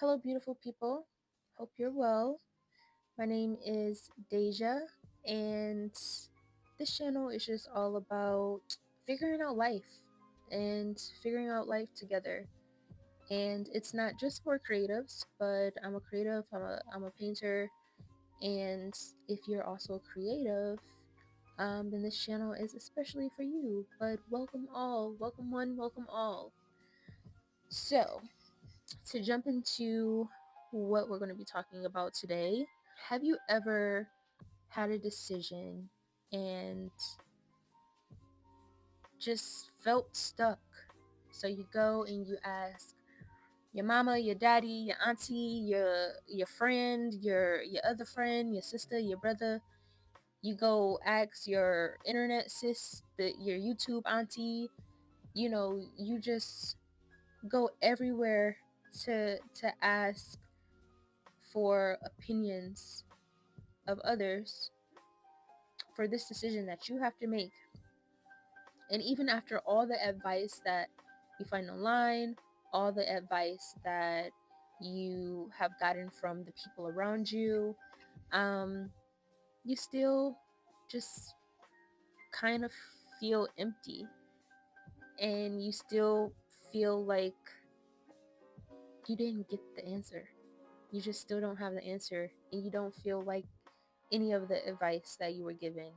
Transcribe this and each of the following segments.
Hello, beautiful people. Hope you're well. My name is Deja, and this channel is just all about figuring out life and figuring out life together. And it's not just for creatives, but I'm a creative, I'm a painter, and if you're also creative, then this channel is especially for you. But welcome all, welcome one, welcome all. So, to jump into what we're going to be talking about today, have you ever had a decision and just felt stuck? So you go and you ask your mama, your daddy, your auntie, your friend, your other friend, your sister, your brother. You go ask your internet sis, your YouTube auntie. You just go everywhere to ask for opinions of others for this decision that you have to make. And even after all the advice that you find online, all the advice that you have gotten from the people around you, um, you still just kind of feel empty, and you still feel like you didn't get the answer. You just still don't have the answer, and you don't feel like any of the advice that you were given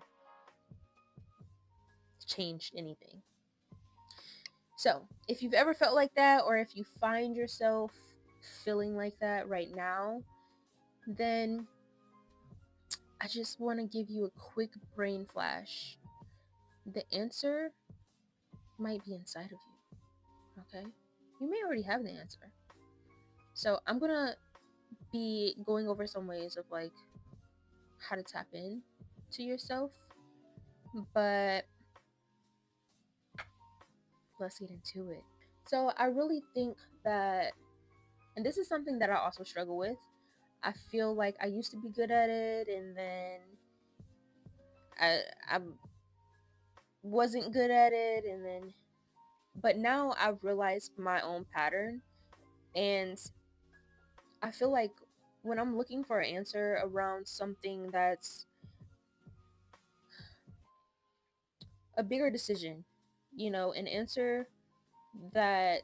changed anything. So, if you've ever felt like that, or if you find yourself feeling like that right now, then I just want to give you a quick brain flash. The answer might be inside of you, okay? You may already have the answer. So, I'm going to be going over some ways of like how to tap in to yourself, but let's get into it. So, I really think that, and this is something that I also struggle with. I feel like I used to be good at it, and then I wasn't good at it, and then but now I've realized my own pattern, and I feel like when I'm looking for an answer around something that's a bigger decision, an answer that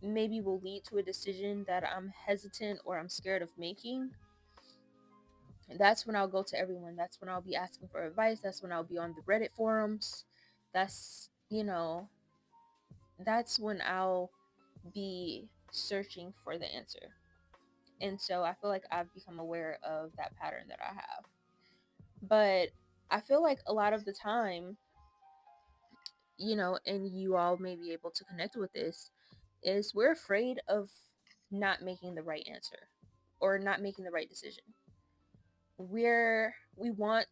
maybe will lead to a decision that I'm hesitant or I'm scared of making, that's when I'll go to everyone. That's when I'll be asking for advice. That's when I'll be on the Reddit forums. That's, that's when I'll be searching for the answer. And so I feel like I've become aware of that pattern that I have. But I feel like a lot of the time, and you all may be able to connect with this, is we're afraid of not making the right answer or not making the right decision. We want,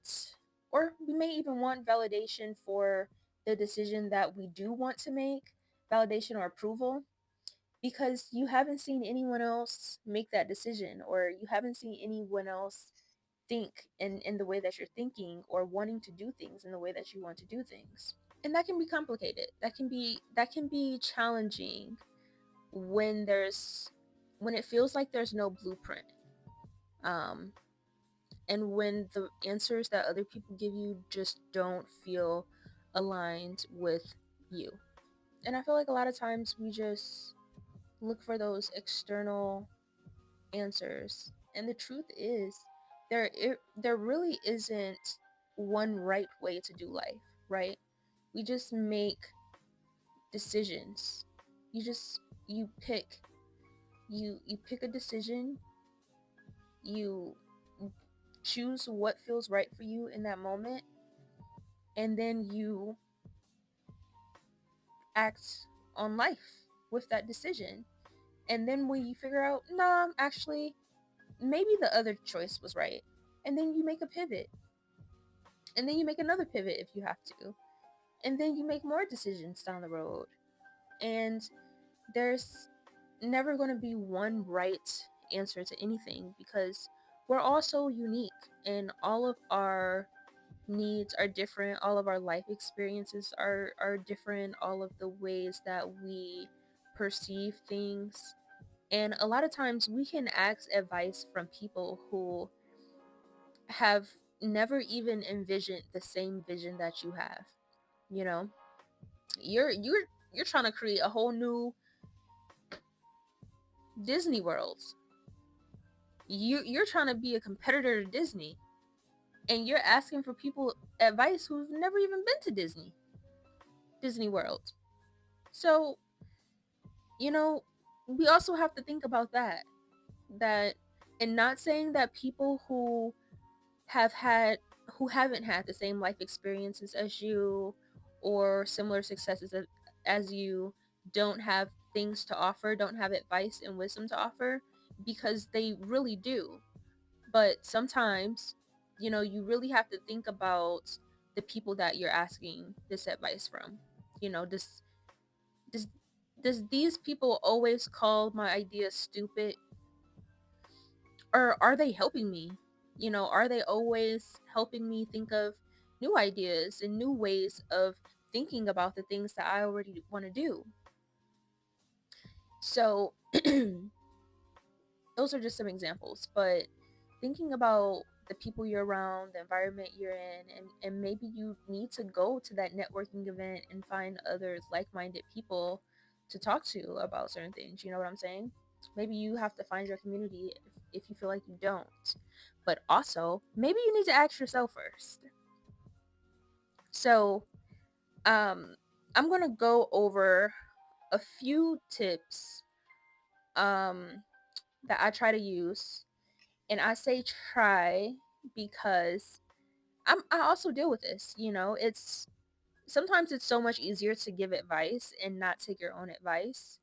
or we may even want validation for the decision that we do want to make, validation or approval, because you haven't seen anyone else make that decision, or you haven't seen anyone else think in the way that you're thinking, or wanting to do things in the way that you want to do things. And that can be complicated. That can be challenging when it feels like there's no blueprint. Um and when the answers that other people give you just don't feel aligned with you. And I feel like a lot of times we just look for those external answers. And the truth is, there really isn't one right way to do life, right? We just make decisions. You pick you pick a decision, you choose what feels right for you in that moment, and then you act on life with that decision. And then when you figure out, nah, actually, maybe the other choice was right, and then you make a pivot, and then you make another pivot if you have to, and then you make more decisions down the road. And there's never going to be one right answer to anything, because we're all so unique, and all of our needs are different, all of our life experiences are different, all of the ways that we perceive things And a lot of times we can ask advice from people who have never even envisioned the same vision that you have. You know, you're trying to create a whole new Disney World. You're trying to be a competitor to Disney, and you're asking for people advice who've never even been to Disney World. So, you know, we also have to think about that, and not saying that people have had who haven't had the same life experiences as you or similar successes as you don't have things to offer, don't have advice and wisdom to offer, because they really do. But sometimes, you really have to think about the people that you're asking this advice from. You know, does does does these people always call my ideas stupid, or are they helping me? Are they always helping me think of new ideas and new ways of thinking about the things that I already want to do? So, those are just some examples, but thinking about the people you're around, the environment you're in, and maybe you need to go to that networking event and find others like-minded people to talk to about certain things. You know what I'm saying? Maybe you have to find your community if you feel like you don't. But also, maybe you need to ask yourself first. So, um, I'm gonna go over a few tips um, that I try to use. And I say try because I also deal with this. It's sometimes it's so much easier to give advice and not take your own advice.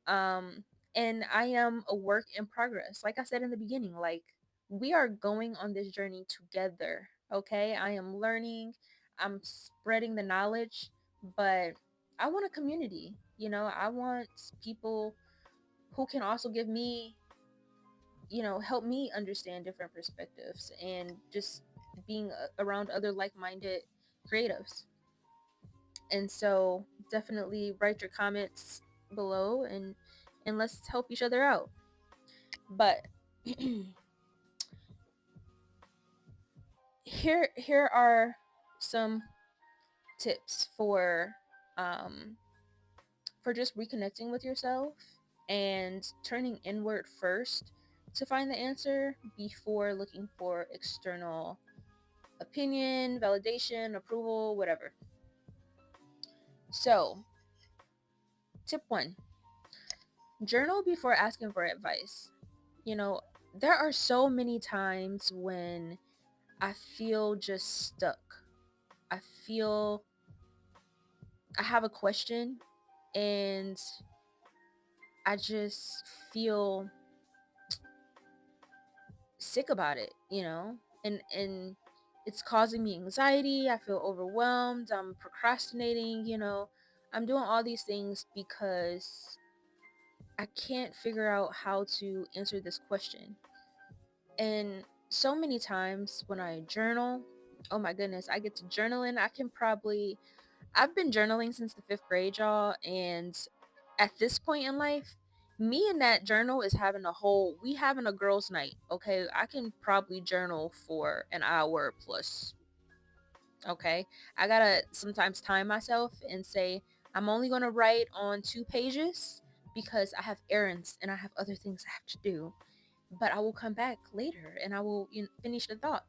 Um and I am a work in progress. Like I said in the beginning, like, we are going on this journey together, okay? I am learning, I'm spreading the knowledge, but I want a community. I want people who can also give me, help me understand different perspectives and just being around other like-minded creatives. And so definitely write your comments below, and let's help each other out. But here are some tips um for just reconnecting with yourself and turning inward first to find the answer before looking for external opinion, validation, approval, whatever. So, tip one: journal before asking for advice. There are so many times when I feel just stuck. I feel I have a question, and I just feel sick about it, and it's causing me anxiety. I feel overwhelmed. I'm procrastinating, I'm doing all these things because I can't figure out how to answer this question. And so many times when I journal, oh my goodness, I get to journaling. I've been journaling since the fifth grade, y'all. And at this point in life, me and that journal is we having a girls' night. Okay. I can probably journal for an hour plus. Okay. I gotta sometimes time myself and say, I'm only gonna write on 2 pages because I have errands and I have other things I have to do. But I will come back later and I will finish the thought.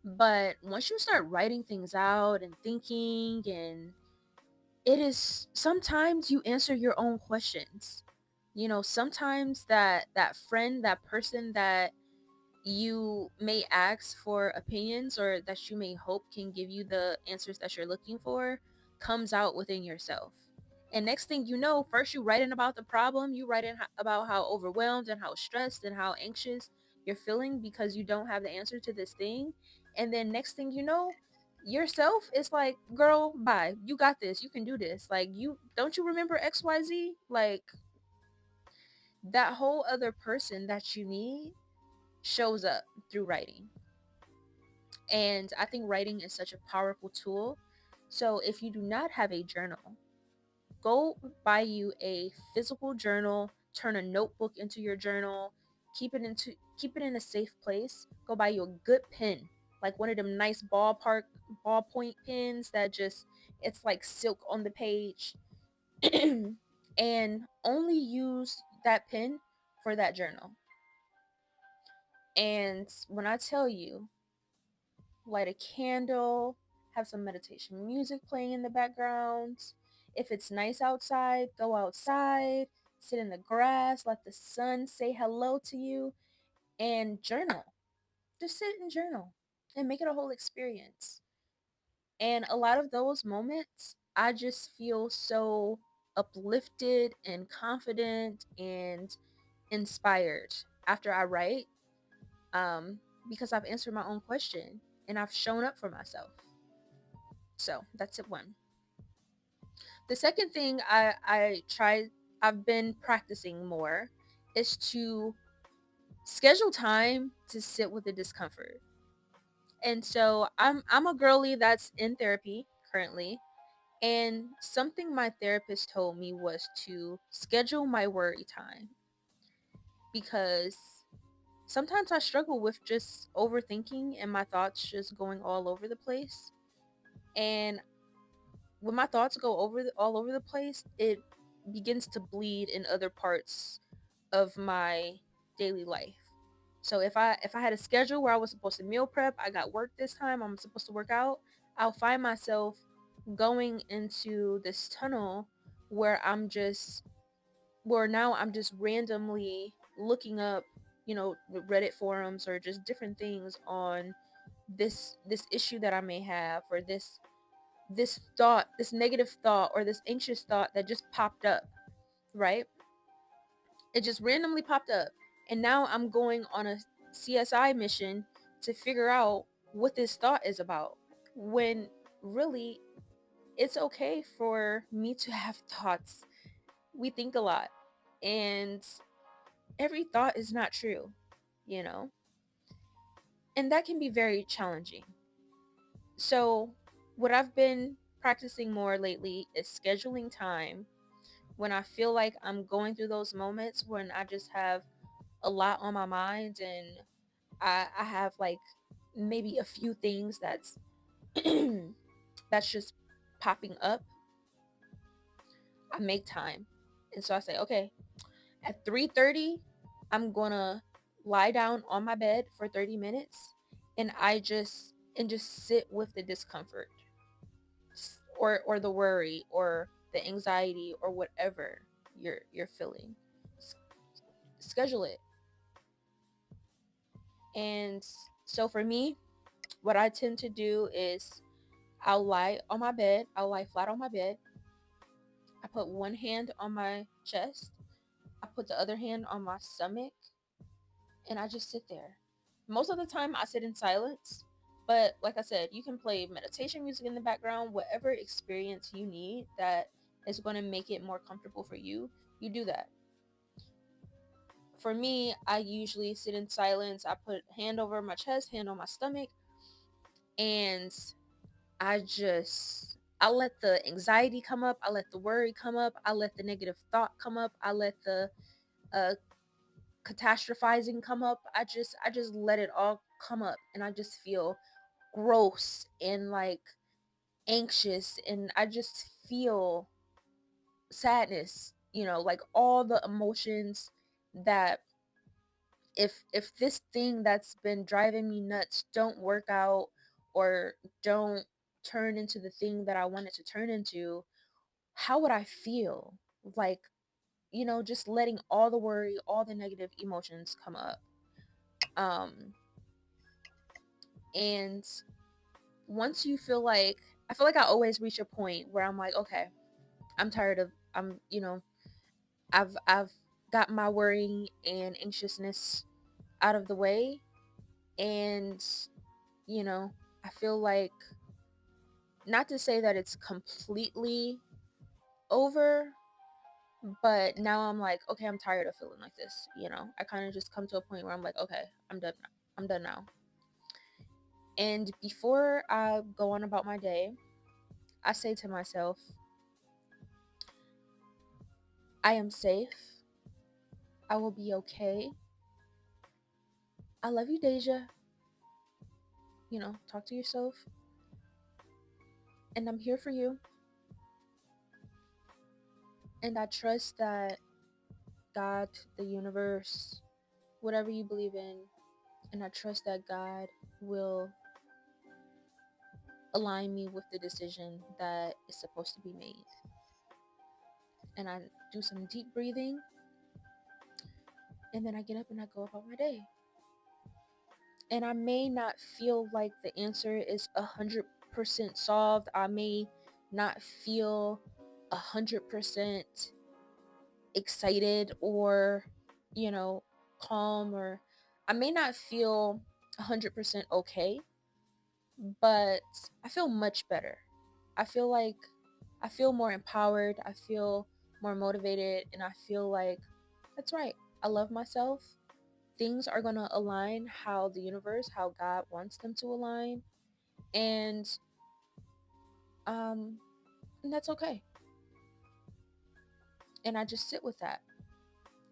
But once you start writing things out and thinking, and it is sometimes you answer your own questions. Sometimes that friend, that person that you may ask for opinions, or that you may hope can give you the answers that you're looking for, comes out within yourself. And next thing you know, first you writing about the problem, you writing about how overwhelmed and how stressed and how anxious you're feeling because you don't have the answer to this thing. And then next thing you know, yourself is like, girl, bye, you got this, you can do this. Like, you don't you remember XYZ? Like, that whole other person that you need shows up through writing. And I think writing is such a powerful tool. So if you do not have a journal, go buy you a physical journal turn a notebook into your journal. Keep it in a safe place. Go buy you a good pen, like one of them nice ballpoint pens that just, it's like silk on the page. And only use that pen for that journal. And when I tell you, light a candle, have some meditation music playing in the background. If it's nice outside, go outside, sit in the grass, let the sun say hello to you, and journal. Just sit and journal and make it a whole experience. And a lot of those moments, I just feel so uplifted and confident and inspired after I write, um, because I've answered my own question and I've shown up for myself. So that's it one. The second thing I've been practicing more is to schedule time to sit with the discomfort. And so I'm a girly that's in therapy currently. And something my therapist told me was to schedule my worry time, because sometimes I struggle with just overthinking and my thoughts just going all over the place. And when my thoughts go all over the place, it begins to bleed in other parts of my daily life. So if I had a schedule where I was supposed to meal prep, I got work this time, I'm supposed to work out, I'll find myself going into this tunnel where now I'm just randomly looking up, Reddit forums or just different things on this issue that I may have, or this negative thought or this anxious thought that just popped up, right? It just randomly popped up. And now I'm going on a CSI mission to figure out what this thought is about. When really, it's okay for me to have thoughts. We think a lot, and every thought is not true, you know? And that can be very challenging. So, what I've been practicing more lately is scheduling time when I feel like I'm going through those moments when I just have a lot on my mind, and I have like maybe a few things that's just popping up. I make time. And so I say, okay, at 3:30, I'm gonna lie down on my bed for 30 minutes, and just sit with the discomfort, or the worry or the anxiety or whatever you're feeling. S- Schedule it. And so for me, what I tend to do is I'll lie flat on my bed. I put one hand on my chest, I put the other hand on my stomach, and I just sit there. Most of the time I sit in silence, but like I said, you can play meditation music in the background, whatever experience you need that is going to make it more comfortable for you, you do that. For me, I usually sit in silence. I put hand over my chest, hand on my stomach, and I let the anxiety come up, I let the worry come up, I let the negative thought come up, I let the uh catastrophizing come up. I just let it all come up, and I just feel gross and like anxious, and I just feel sadness, like all the emotions that, if this thing that's been driving me nuts don't work out, or don't turn into the thing that I want it to turn into, how would I feel? Like, just letting all the worry, all the negative emotions come up. Um and once you feel like, I feel like I always reach a point where I'm like, okay, I'm tired of I'm you know I've got my worrying and anxiousness out of the way, and you know I feel like, not to say that it's completely over, but now I'm like, okay, I'm tired of feeling like this. I kind of just come to a point where I'm like, okay, I'm done now. I'm done now. And before I go on about my day, I say to myself, I am safe, I will be okay. I love you, Deja. Talk to yourself. And I'm here for you. And I trust that God, the universe, whatever you believe in, and I trust that God will align me with the decision that is supposed to be made. And I do some deep breathing, and then I get up and I go about my day. And I may not feel like the answer is 100% solved. I may not feel 100% excited or, you know, calm, or I may not feel 100% okay, but I feel much better. I feel like I feel more empowered. I feel more motivated, and I feel like that's right. I love myself. Things are going to align how the universe, how God wants them to align, and um and that's okay. And I just sit with that.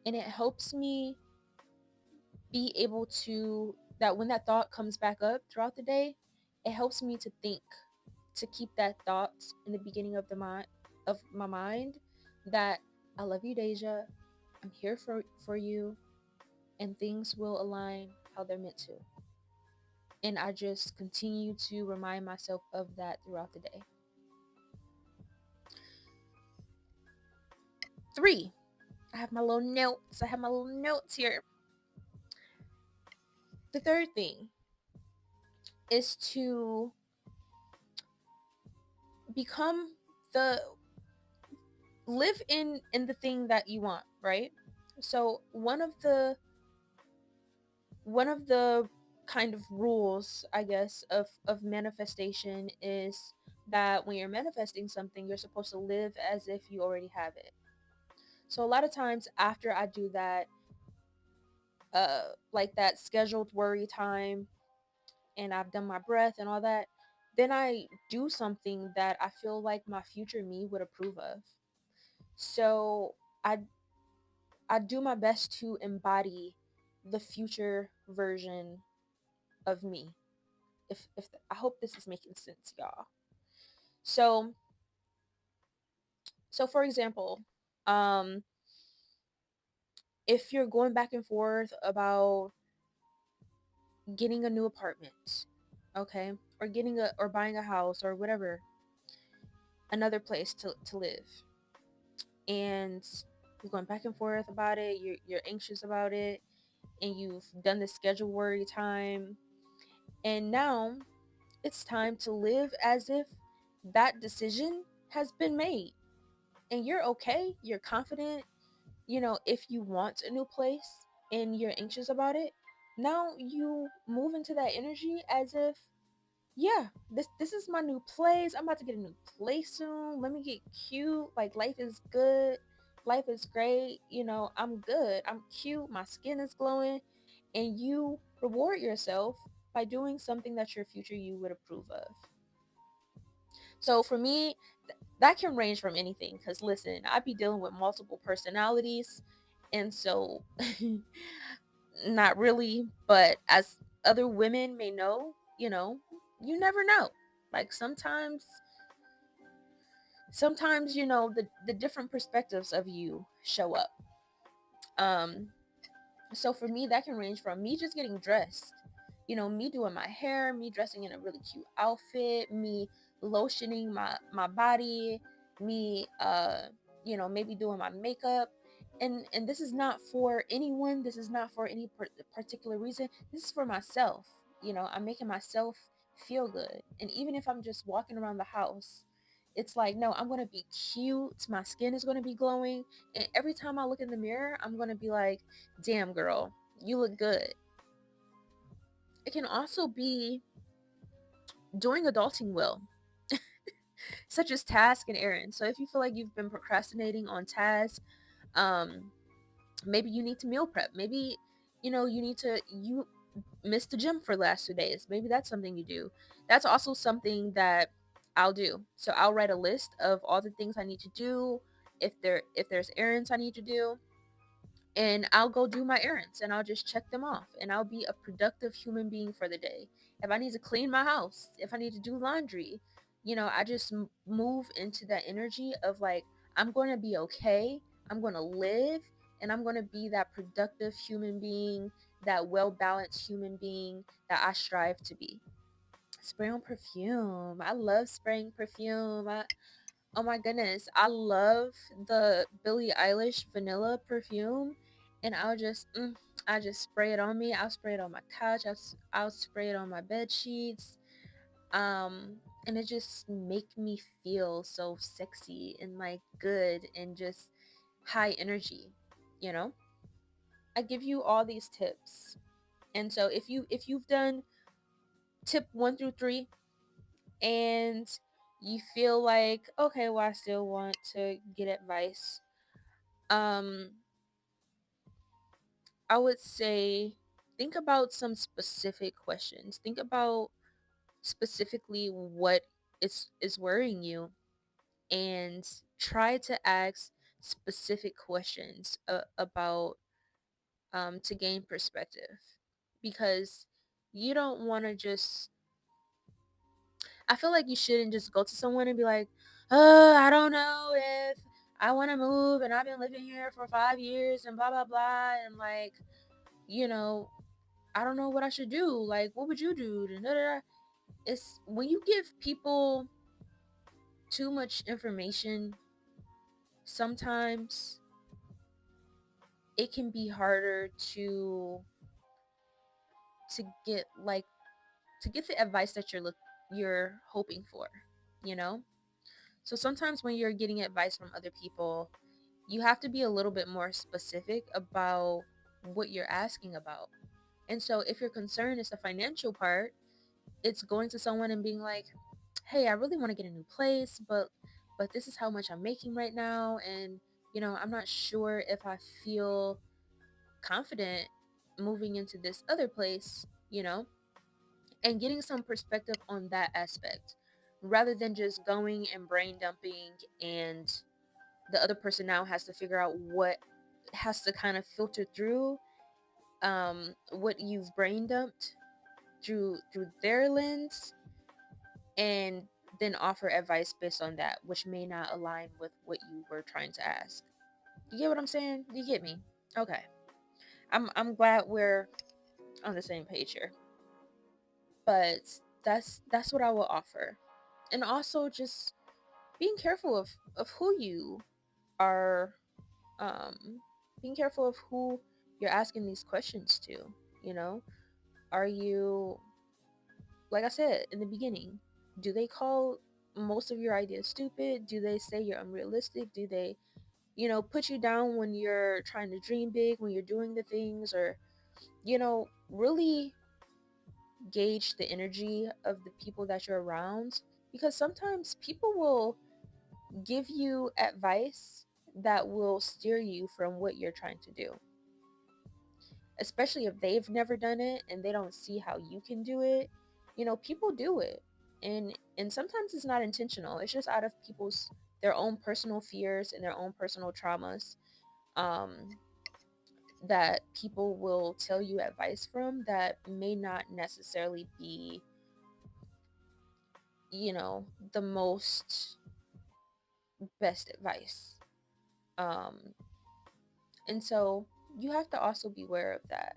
And it helps me be able to that when that thought comes back up throughout the day, it helps me to think, to keep that thought in the beginning of my mind, that I love you, Deja. I'm here for you, and things will align how they're meant to. And I just continue to remind myself of that throughout the day. 3, I have my little notes. I have my little notes here. The third thing is to become the live in the thing that you want, right? So one of the kind of rules, I guess, of manifestation is that when you're manifesting something, you're supposed to live as if you already have it. So a lot of times after I do that, like that scheduled worry time, and I've done my breath and all that, then I do something that I feel like my future me would approve of. So I do my best to embody the future version of me. If I hope this is making sense, y'all. So so for example, um if you're going back and forth about getting a new apartment, okay, or buying a house or whatever, another place to live, and you're going back and forth about it, you're anxious about it, and you've done the schedule worry time, and now it's time to live as if that decision has been made, and you're okay, you're confident. If you want a new place and you're anxious about it, now you move into that energy as if, yeah, this is my new place. I'm about to get a new place soon. Let me get cute. Like, life is good. Life is great. I'm good. I'm cute. My skin is glowing. And you reward yourself by doing something that your future you would approve of. So for me, that can range from anything. Because listen, I'd be dealing with multiple personalities. And so, not really. But as other women may know, you never know. Like sometimes the different perspectives of you show up. Um so for me, that can range from me just getting dressed, me doing my hair, me dressing in a really cute outfit, me lotioning my body, me maybe doing my makeup. And this is not for anyone, this is not for any particular reason, this is for myself. I'm making myself feel good. And even if I'm just walking around the house, it's like, no, I'm going to be cute, my skin is going to be glowing, and every time I look in the mirror, I'm going to be like, damn girl, you look good. It can also be doing adulting well, such as task and errands. So if you feel like you've been procrastinating on tasks, um maybe you need to meal prep. Maybe you missed the gym for the last 2 days. Maybe that's something you do. That's also something that I'll do. So I'll write a list of all the things I need to do. If there's errands I need to do, and I'll go do my errands and I'll just check them off and I'll be a productive human being for the day. If I need to clean my house, if I need to do laundry, I just move into that energy of like, I'm going to be okay, I'm going to live, and I'm going to be that productive human being, that well balanced human being that I strive to be. Spray on perfume. I love spraying perfume. Oh my goodness, I love the Billie Eilish vanilla perfume, and I just spray it on me. I'll spray it on my couch. I'll spray it on my bed sheets. And it just make me feel so sexy and like good and just high energy. You know, I give you all these tips, and so if you've done tip 1 through 3, and you feel like, okay, well, I still want to get advice, um I would say think about some specific questions. Think about specifically what is worrying you, and try to ask specific questions about, to gain perspective, because you don't want to just, I feel like you shouldn't just go to someone and be like, I don't know if I want to move and I've been living here for 5 years and blah, blah, blah. And like, you know, I don't know what I should do. Like, what would you do? Da, da, da. It's when you give people too much information, sometimes it can be harder to get like to get the advice that you're hoping for, you know? So sometimes when you're getting advice from other people, you have to be a little bit more specific about what you're asking about. And so if your concern is the financial part, it's going to someone and being like, "Hey, I really want to get a new place, but this is how much I'm making right now, and I'm not sure if I feel confident moving into this other place, and getting some perspective on that aspect rather than just going and brain dumping, and the other person now has to figure out what has to kind of filter through what you've brain dumped through their lens, and then offer advice based on that, which may not align with what you were trying to ask. You get what I'm saying? You get me? Okay. I'm glad we're on the same page here. But that's what I will offer. And also just being careful of who you are, um being careful of who you're asking these questions to, you know? Are you, like I said in the beginning, do they call most of your ideas stupid? Do they say you're unrealistic? Do they, put you down when you're trying to dream big, when you're doing the things? Or, really gauge the energy of the people that you're around, because sometimes people will give you advice that will steer you from what you're trying to do, especially if they've never done it and they don't see how you can do it. People do it, and sometimes it's not intentional. It's just out of people's their own personal fears and their own personal traumas, um that people will tell you advice from that may not necessarily be, the most best advice. um and so you have to also be aware of that.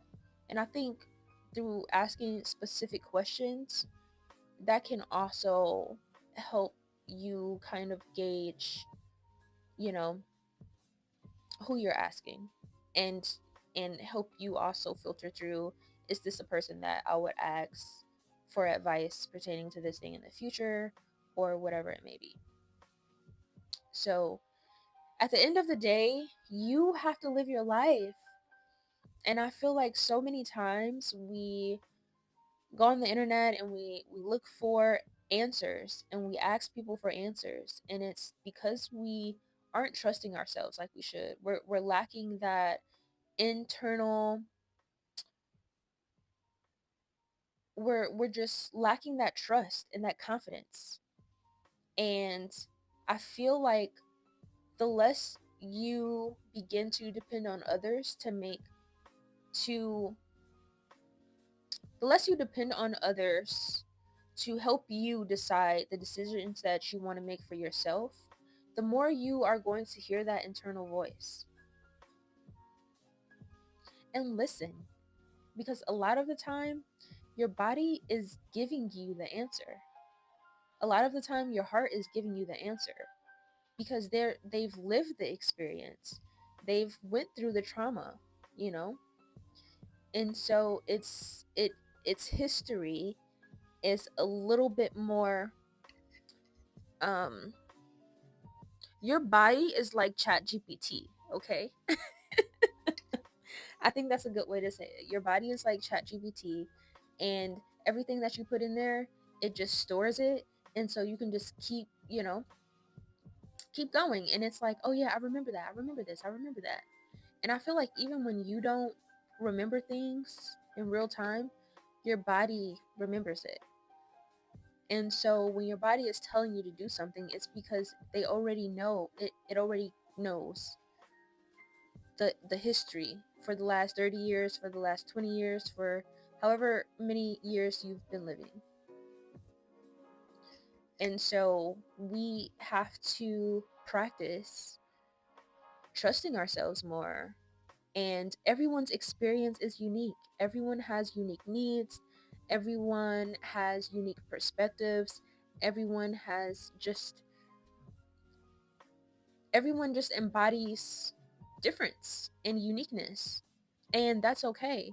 And I think through asking specific questions, that can also help you kind of gauge, you know, who you're asking, and help you also filter through, is this a person that I would ask for advice pertaining to this thing in the future, or whatever it may be. So at the end of the day, you have to live your life. And I feel like so many times we go on the internet and we look for answers and we ask people for answers, and it's because we aren't trusting ourselves like we should. We're lacking that internal, we're just lacking that trust and that confidence. And I feel like the less you begin to depend on others to the less you depend on others to help you decide the decisions that you want to make for yourself, the more you are going to hear that internal voice and listen. Because a lot of the time, your body is giving you the answer. A lot of the time, your heart is giving you the answer because they've lived the experience. They've went through the trauma, you know? And so its history is a little bit more um your body is like chat gpt, okay? I think that's a good way to say it. Your body is like chat gpt, and everything that you put in there, it just stores it, and so you can just keep going, and it's like, oh yeah, I remember that, I remember this, I remember that. And I feel like even when you don't remember things in real time, your body remembers it. And so when your body is telling you to do something, it's because they already know it. It already knows the history for the last 30 years, for the last 20 years, for however many years you've been living. And so we have to practice trusting ourselves more. And everyone's experience is unique. Everyone has unique needs. Everyone has unique perspectives. Everyone has just everyone just embodies difference and uniqueness, and that's okay.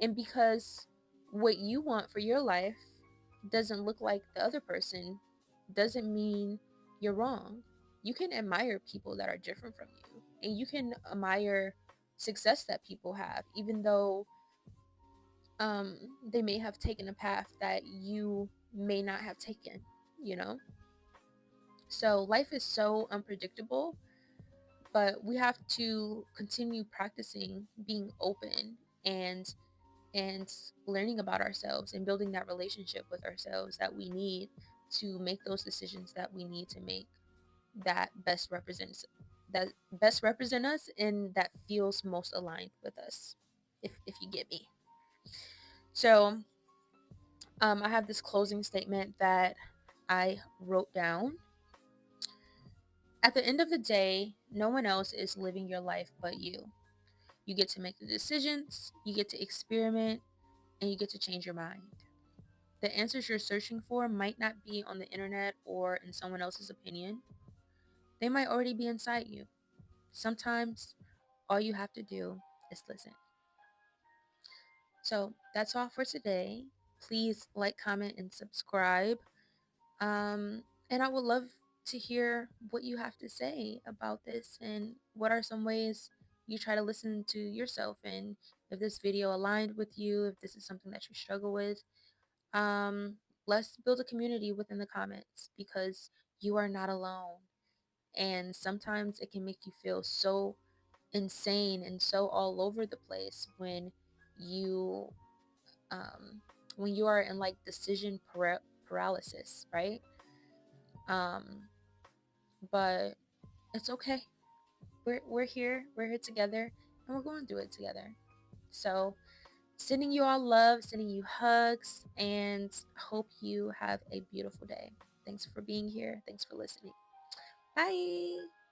And because what you want for your life doesn't look like the other person doesn't mean you're wrong. You can admire people that are different from you, and you can admire success that people have, even though um they may have taken a path that you may not have taken, you know. So life is so unpredictable, but we have to continue practicing being open and and learning about ourselves and building that relationship with ourselves that we need to make those decisions that we need to make that best represent us and that feels most aligned with us, if you get me. So I have this closing statement that I wrote down. At the end of the day, no one else is living your life but you. You get to make the decisions, you get to experiment, and you get to change your mind. The answers you're searching for might not be on the internet or in someone else's opinion. They might already be inside you. Sometimes all you have to do is listen. So that's all for today. Please like, comment, and subscribe. And I would love to hear what you have to say about this and what are some ways you try to listen to yourself, and if this video aligned with you, if this is something that you struggle with. Um, let's build a community within the comments because you are not alone. And sometimes it can make you feel so insane and so all over the place you when you are in like decision paralysis, right? Um, but it's okay. We're here together, and we're going through it together. So sending you all love, sending you hugs, and hope you have a beautiful day. Thanks for being here. Thanks for listening. Bye.